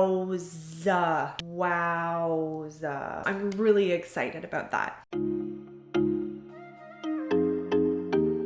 Wowza. Wowza. I'm really excited about that.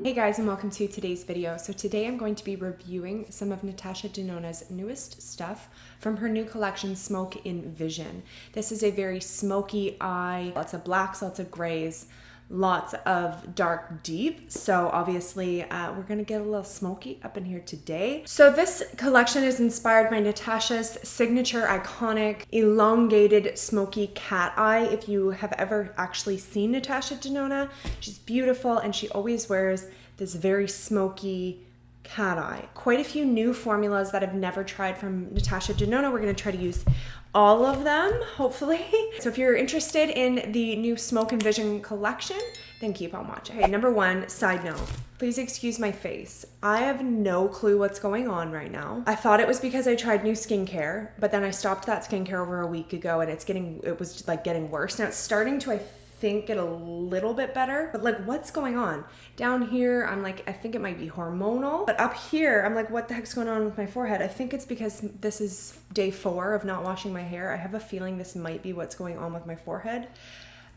Hey guys, and welcome to today's video. So today I'm going to be reviewing some of Natasha Denona's newest stuff from her new collection, Smoke in Vision. This is a very smoky eye, lots of blacks, lots of grays, lots of dark deep. So obviously we're gonna get a little smoky up in here today. So this collection is inspired by Natasha's signature iconic elongated smoky cat eye. If you have ever actually seen Natasha Denona, she's beautiful and she always wears this very smoky cat eye. Quite a few new formulas that I've never tried from Natasha Denona. We're gonna try to use all of them, hopefully. So if you're interested in the new Smoke in Vision collection, then keep on watching. Okay, number one, side note. Please excuse my face. I have no clue what's going on right now. I thought it was because I tried new skincare, but then I stopped that skincare over a week ago and it was like getting worse. Now it's starting to, I think, get a little bit better, but like what's going on? Down here, I'm like, I think it might be hormonal, but up here, I'm like, what the heck's going on with my forehead? I think it's because this is day 4 of not washing my hair. I have a feeling this might be what's going on with my forehead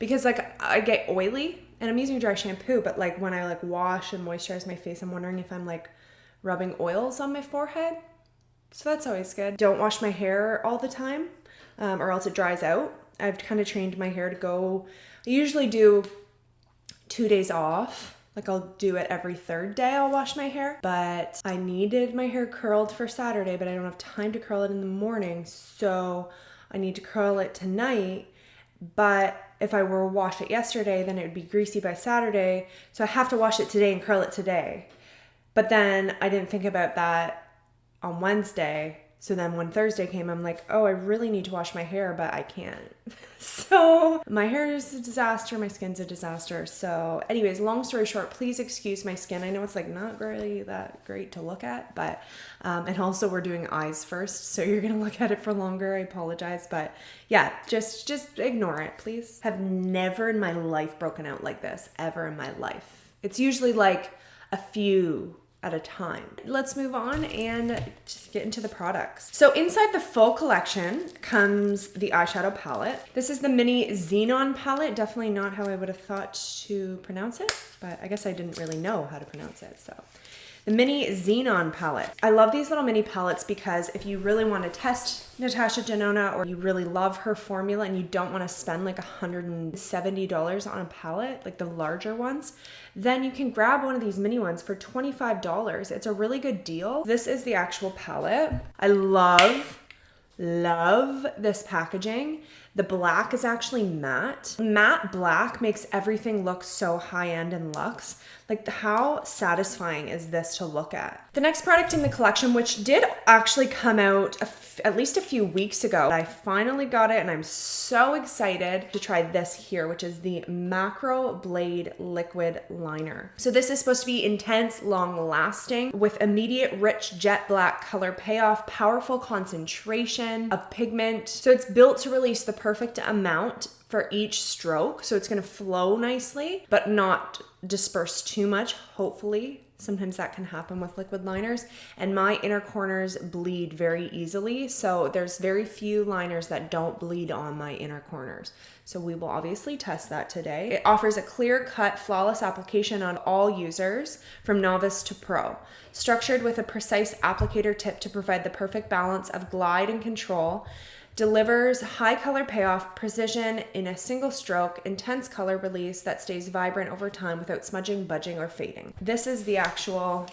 because like I get oily and I'm using dry shampoo, but like when I like wash and moisturize my face, I'm wondering if I'm like rubbing oils on my forehead. So that's always good. Don't wash my hair all the time or else it dries out. I've kind of trained my hair to go, I usually do 2 days off. Like I'll do it every 3rd day, I'll wash my hair. But I needed my hair curled for Saturday, but I don't have time to curl it in the morning. So I need to curl it tonight. But if I were to wash it yesterday, then it would be greasy by Saturday. So I have to wash it today and curl it today. But then I didn't think about that on Wednesday. So then when Thursday came, I'm like, oh, I really need to wash my hair, but I can't. So my hair is a disaster. My skin's a disaster. So anyways, long story short, please excuse my skin. I know it's like not really that great to look at, but, and also we're doing eyes first. So you're going to look at it for longer. I apologize. But yeah, just ignore it, please. Have never in my life broken out like this, ever in my life. It's usually like a few at a time. Let's move on and just get into the products. So inside the full collection comes the eyeshadow palette. This is the mini Xenon palette. Definitely not how I would have thought to pronounce it, but I guess I didn't really know how to pronounce it. So the mini Xenon palette. I love these little mini palettes because if you really want to test Natasha Denona or you really love her formula and you don't want to spend like $170 on a palette, like the larger ones, then you can grab one of these mini ones for $25. It's a really good deal. This is the actual palette. I love this packaging. The black is actually matte. Matte black makes everything look so high-end and luxe. Like how satisfying is this to look at? The next product in the collection, which did actually come out at least a few weeks ago, I finally got it and I'm so excited to try this here, which is the Macro Blade Liquid Liner. So this is supposed to be intense, long-lasting with immediate rich jet black color payoff, powerful concentration of pigment. So it's built to release the perfect amount for each stroke. So it's gonna flow nicely, but not disperse too much, hopefully. Sometimes that can happen with liquid liners. And my inner corners bleed very easily. So there's very few liners that don't bleed on my inner corners. So we will obviously test that today. It offers a clear-cut, flawless application on all users from novice to pro. Structured with a precise applicator tip to provide the perfect balance of glide and control. Delivers high color payoff, precision in a single stroke, intense color release that stays vibrant over time without smudging, budging, or fading. This is the actual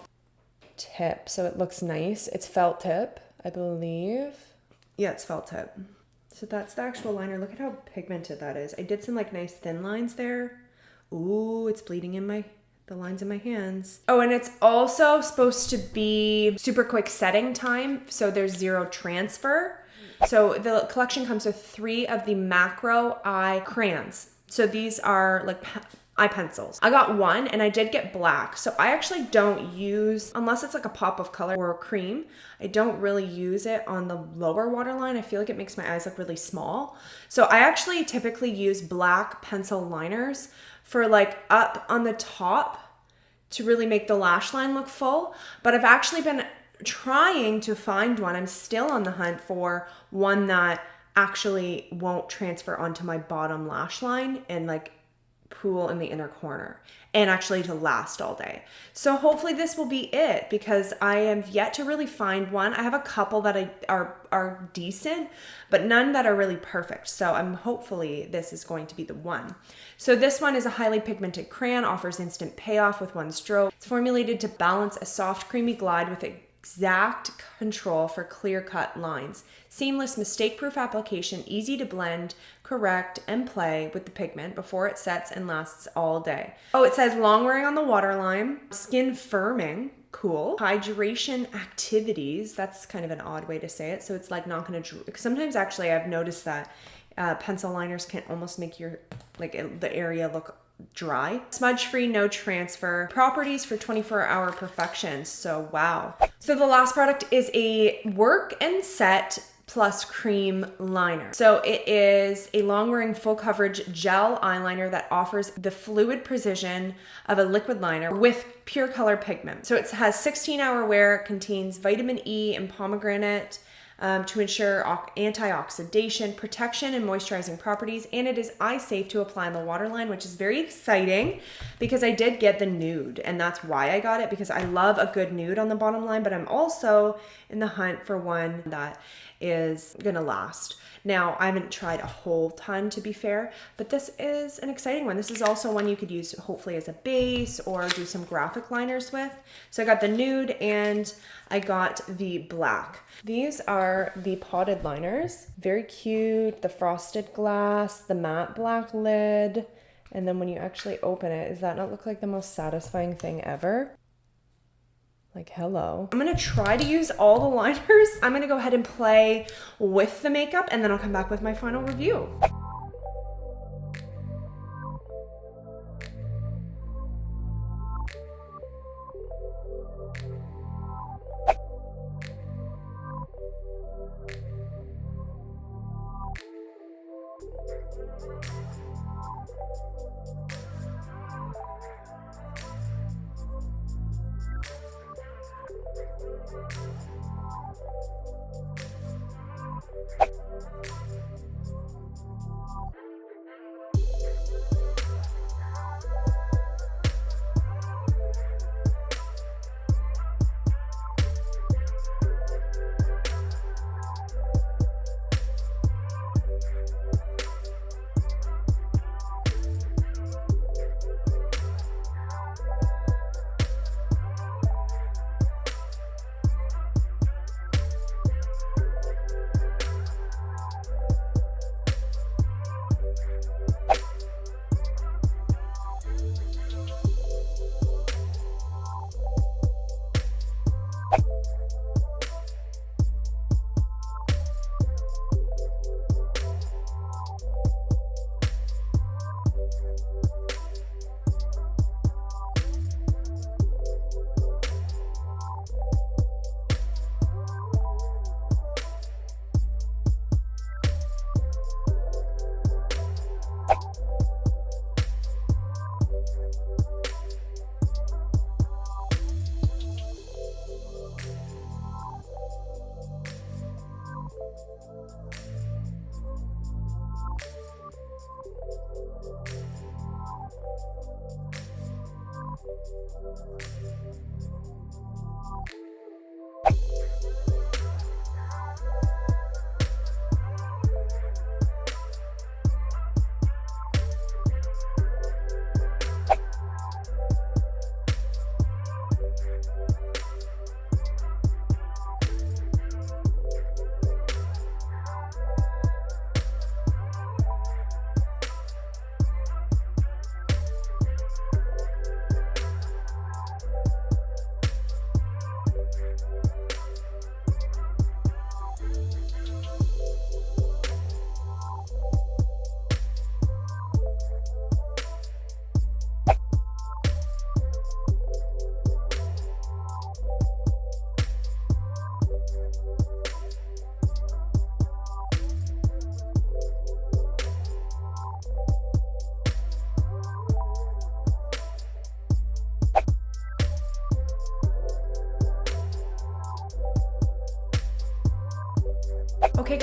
tip, so it looks nice. It's felt tip, I believe. Yeah, it's felt tip. So that's the actual liner. Look at how pigmented that is. I did some like nice thin lines there. Ooh, it's bleeding in the lines in my hands. Oh, and it's also supposed to be super quick setting time, so there's zero transfer. So the collection comes with 3 of the Macro Eye crayons. So these are like eye pencils. I got 1 and I did get black. So I actually don't use, unless it's like a pop of color or a cream, I don't really use it on the lower waterline. I feel like it makes my eyes look really small. So I actually typically use black pencil liners for like up on the top to really make the lash line look full. But I've actually been trying to find one. I'm still on the hunt for one that actually won't transfer onto my bottom lash line and like pool in the inner corner, and actually to last all day. So hopefully this will be it, because I have yet to really find one. I have a couple that are decent, but none that are really perfect. So hopefully this is going to be the one. So this one is a highly pigmented crayon, offers instant payoff with one stroke. It's formulated to balance a soft, creamy glide with exact control for clear-cut lines. Seamless, mistake-proof application, easy to blend, correct, and play with the pigment before it sets and lasts all day. Oh, it says long wearing on the waterline, skin firming, cool. Hydration activities, that's kind of an odd way to say it. So it's like not gonna, sometimes actually I've noticed that pencil liners can almost make your, the area look dry. Smudge free, no transfer. Properties for 24-hour perfection. So wow. So the last product is a work and set plus cream liner. So it is a long wearing full coverage gel eyeliner that offers the fluid precision of a liquid liner with pure color pigment. So it has 16-hour wear, contains vitamin E and pomegranate to ensure antioxidation, protection, and moisturizing properties. And it is eye safe to apply on the waterline, which is very exciting because I did get the nude, and that's why I got it, because I love a good nude on the bottom line, but I'm also in the hunt for one that is gonna last. Now, I haven't tried a whole ton, to be fair, but this is an exciting one. This is also one you could use hopefully as a base or do some graphic liners with. So I got the nude and I got the black. These are the potted liners. Very cute. The frosted glass, the matte black lid. And then when you actually open it, does that not look like the most satisfying thing ever? Like, hello. I'm gonna try to use all the liners. I'm gonna go ahead and play with the makeup, and then I'll come back with my final review.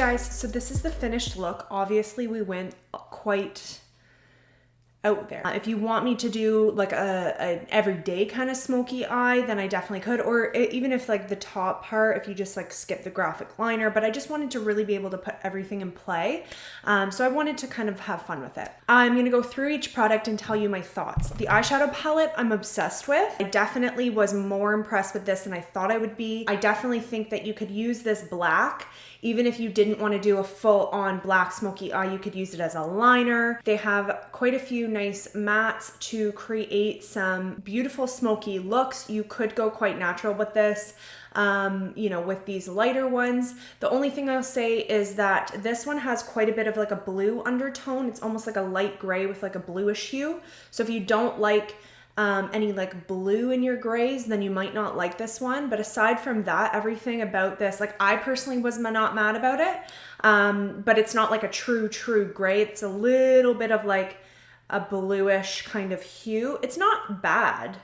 guys, so this is the finished look. Obviously we went quite out there. If you want me to do like a everyday kind of smoky eye, then I definitely could. Or even if like the top part, if you just like skip the graphic liner, but I just wanted to really be able to put everything in play. So I wanted to kind of have fun with it. I'm gonna go through each product and tell you my thoughts. The eyeshadow palette I'm obsessed with. I definitely was more impressed with this than I thought I would be. I definitely think that you could use this black. Even if you didn't want to do a full-on black smoky eye, you could use it as a liner. They have quite a few nice mattes to create some beautiful smoky looks. You could go quite natural with this, you know, with these lighter ones. The only thing I'll say is that this one has quite a bit of like a blue undertone. It's almost like a light gray with like a bluish hue. So if you don't like any like blue in your grays, then you might not like this one. But aside from that, everything about this, like I personally was not mad about it. But it's not like a true gray. It's a little bit of like a bluish kind of hue. It's not bad,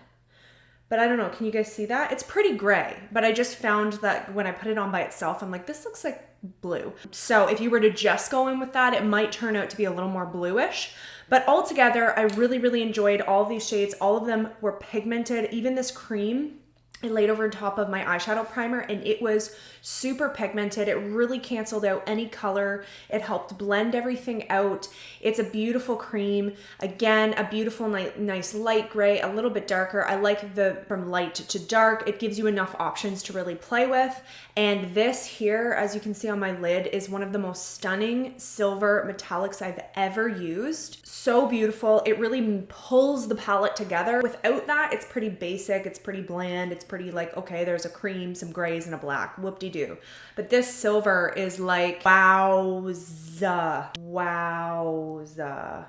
but I don't know. Can you guys see that? It's pretty gray, but I just found that when I put it on by itself, I'm like, this looks like blue. So if you were to just go in with that, it might turn out to be a little more bluish. But altogether, I really enjoyed all of these shades. All of them were pigmented. Even this cream I laid over top of my eyeshadow primer, and it was super pigmented. It really canceled out any color. It helped blend everything out. It's a beautiful cream. Again, a beautiful nice light gray, a little bit darker. I like the from light to dark. It gives you enough options to really play with. And this here, as you can see on my lid, is one of the most stunning silver metallics I've ever used. So beautiful. It really pulls the palette together. Without that, it's pretty basic. It's pretty bland. It's pretty like, okay, there's a cream, some grays, and a black. Whoop-de-doo. But this silver is like, wowza. Wowza.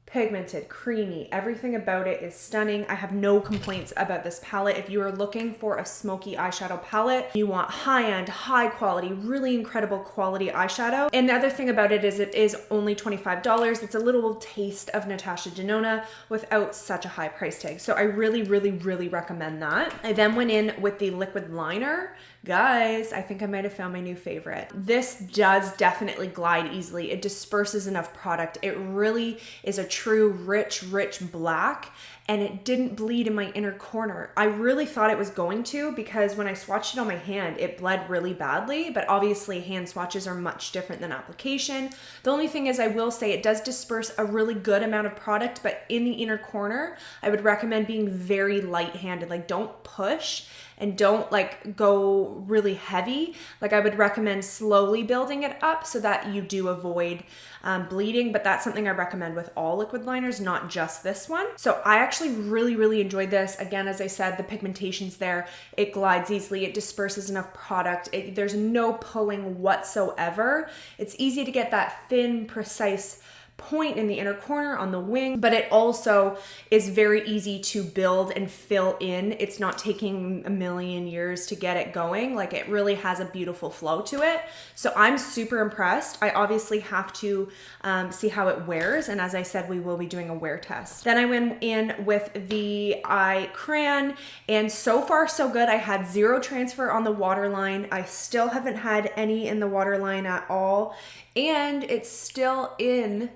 Pigmented, creamy, everything about it is stunning. I have no complaints about this palette. If you are looking for a smoky eyeshadow palette, you want high-end, high quality, really incredible quality eyeshadow. And the other thing about it is only $25. It's a little taste of Natasha Denona without such a high price tag. So I really recommend that. I then went in with the liquid liner. Guys, I think I might have found my new favorite. This does definitely glide easily. It disperses enough product. It really is a true rich black, and it didn't bleed in my inner corner. I really thought it was going to, because when I swatched it on my hand, it bled really badly, but obviously hand swatches are much different than application. The only thing is, I will say it does disperse a really good amount of product, but in the inner corner, I would recommend being very light-handed. Like, don't push and don't like go really heavy. Like, I would recommend slowly building it up so that you do avoid bleeding, but that's something I recommend with all liquid liners, not just this one. So I actually really enjoyed this. Again, as I said, the pigmentation's there. It glides easily. It disperses enough product. There's no pulling whatsoever. It's easy to get that thin, precise point in the inner corner on the wing, but it also is very easy to build and fill in. It's not taking a million years to get it going. Like, it really has a beautiful flow to it. So I'm super impressed. I obviously have to see how it wears, and as I said, we will be doing a wear test. Then I went in with the eye crayon, and so far so good. I had zero transfer on the waterline. I still haven't had any in the waterline at all, and it's still in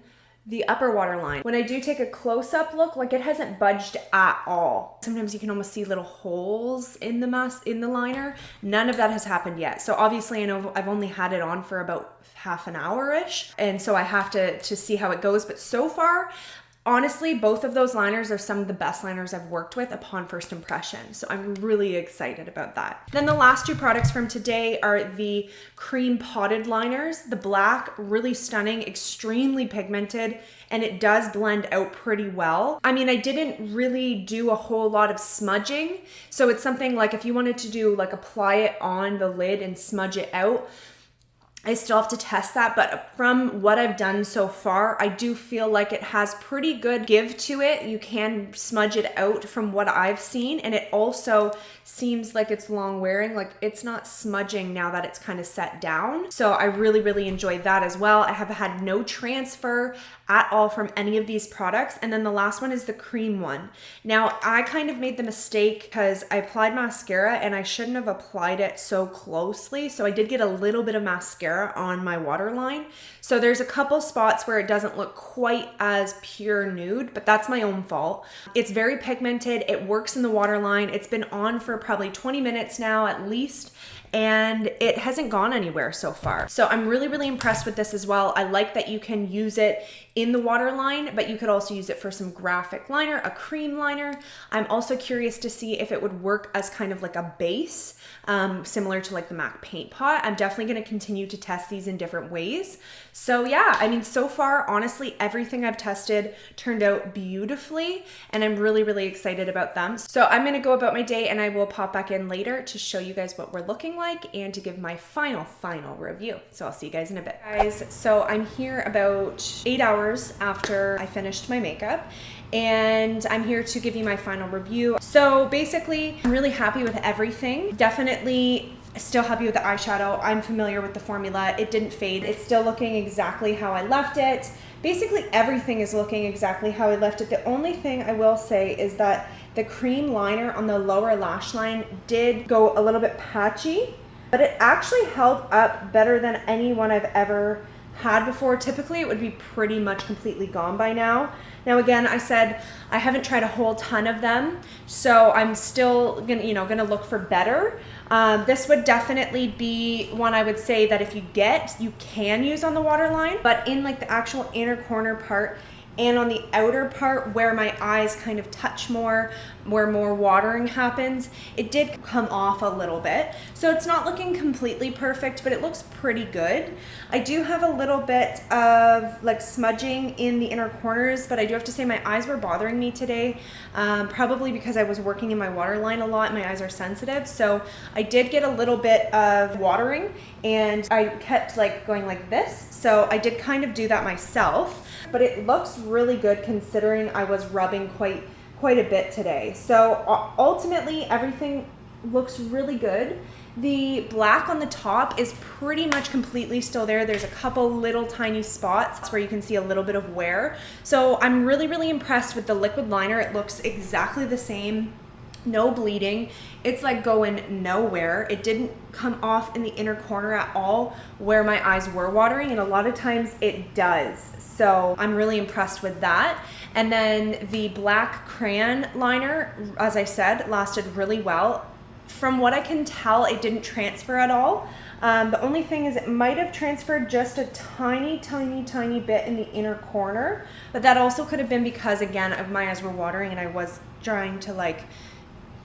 the upper waterline. When I do take a close-up look, like, it hasn't budged at all. Sometimes you can almost see little holes in the liner. None of that has happened yet. So obviously I know I've only had it on for about half an hour-ish, and so I have to see how it goes. But so far, honestly, both of those liners are some of the best liners I've worked with upon first impression. So I'm really excited about that. Then the last two products from today are the cream potted liners. The black, really stunning, extremely pigmented, and it does blend out pretty well. I mean, I didn't really do a whole lot of smudging. So it's something like, if you wanted to do like apply it on the lid and smudge it out, I still have to test that, but from what I've done so far, I do feel like it has pretty good give to it. You can smudge it out from what I've seen, and it also seems like it's long wearing. Like, it's not smudging now that it's kind of set down. So I really enjoyed that as well. I have had no transfer at all from any of these products. And then the last one is the cream one. Now, I kind of made the mistake because I applied mascara and I shouldn't have applied it so closely. So I did get a little bit of mascara mascara on my waterline. So there's a couple spots where it doesn't look quite as pure nude, but that's my own fault. It's very pigmented. It works in the waterline. It's been on for probably 20 minutes now at least, and it hasn't gone anywhere so far. So I'm really, really impressed with this as well. I like that you can use it in the waterline, but you could also use it for some graphic liner, a cream liner. I'm also curious to see if it would work as kind of like a base, similar to like the MAC Paint Pot. I'm definitely gonna continue to test these in different ways. So yeah, I mean, so far, honestly, everything I've tested turned out beautifully, and I'm really, really excited about them. So I'm gonna go about my day, and I will pop back in later to show you guys what we're looking like and to give my final review. So I'll see you guys in a bit. Guys, so I'm here about 8 hours after I finished my makeup, and I'm here to give you my final review. So basically, I'm really happy with everything. Definitely still happy with the eyeshadow. I'm familiar with the formula. It didn't fade. It's still looking exactly how I left it. Basically, everything is looking exactly how I left it. The only thing I will say is that the cream liner on the lower lash line did go a little bit patchy, but it actually held up better than any one I've ever had before. Typically it would be pretty much completely gone by now. Now again, I said I haven't tried a whole ton of them, so I'm still gonna look for better. This would definitely be one I would say that if you can use on the waterline, but in like the actual inner corner part and on the outer part where my eyes kind of touch more, where more watering happens, it did come off a little bit. So it's not looking completely perfect, but it looks pretty good. I do have a little bit of like smudging in the inner corners, but I do have to say my eyes were bothering me today, probably because I was working in my waterline a lot. My eyes are sensitive, so I did get a little bit of watering, and I kept like going like this. So I did kind of do that myself, but it looks really good considering I was rubbing quite a bit today. So ultimately everything looks really good. The black on the top is pretty much completely still there. There's a couple little tiny spots where you can see a little bit of wear. So I'm really, really impressed with the liquid liner. It looks exactly the same. No bleeding. It's like going nowhere. It didn't come off in the inner corner at all where my eyes were watering, and a lot of times it does. So I'm really impressed with that. And then the black crayon liner, as I said, lasted really well. From what I can tell, it didn't transfer at all. The only thing is it might have transferred just a tiny bit in the inner corner, but that also could have been because, again, my eyes were watering and I was trying to like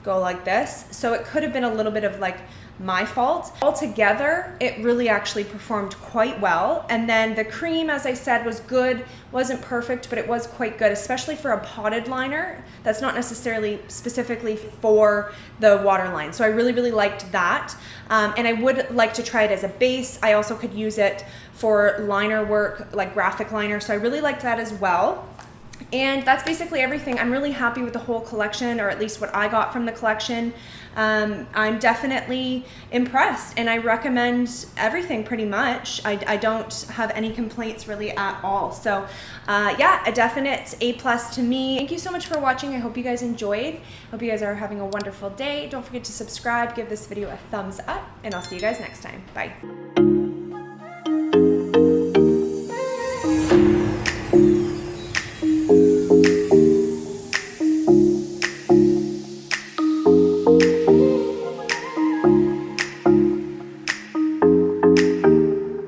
go like this. So it could have been a little bit of like my fault. Altogether, it really actually performed quite well. And then the cream, as I said, was good. Wasn't perfect, but it was quite good, especially for a potted liner. That's not necessarily specifically for the waterline. So I really, really liked that. And I would like to try it as a base. I also could use it for liner work, like graphic liner. So I really liked that as well. And that's basically everything. I'm really happy with the whole collection, or at least what I got from the collection. I'm definitely impressed, and I recommend everything pretty much. I don't have any complaints really at all. So yeah, a definite A+ to me. Thank you so much for watching. I hope you guys enjoyed. Hope you guys are having a wonderful day. Don't forget to subscribe, give this video a thumbs up, and I'll see you guys next time. Bye.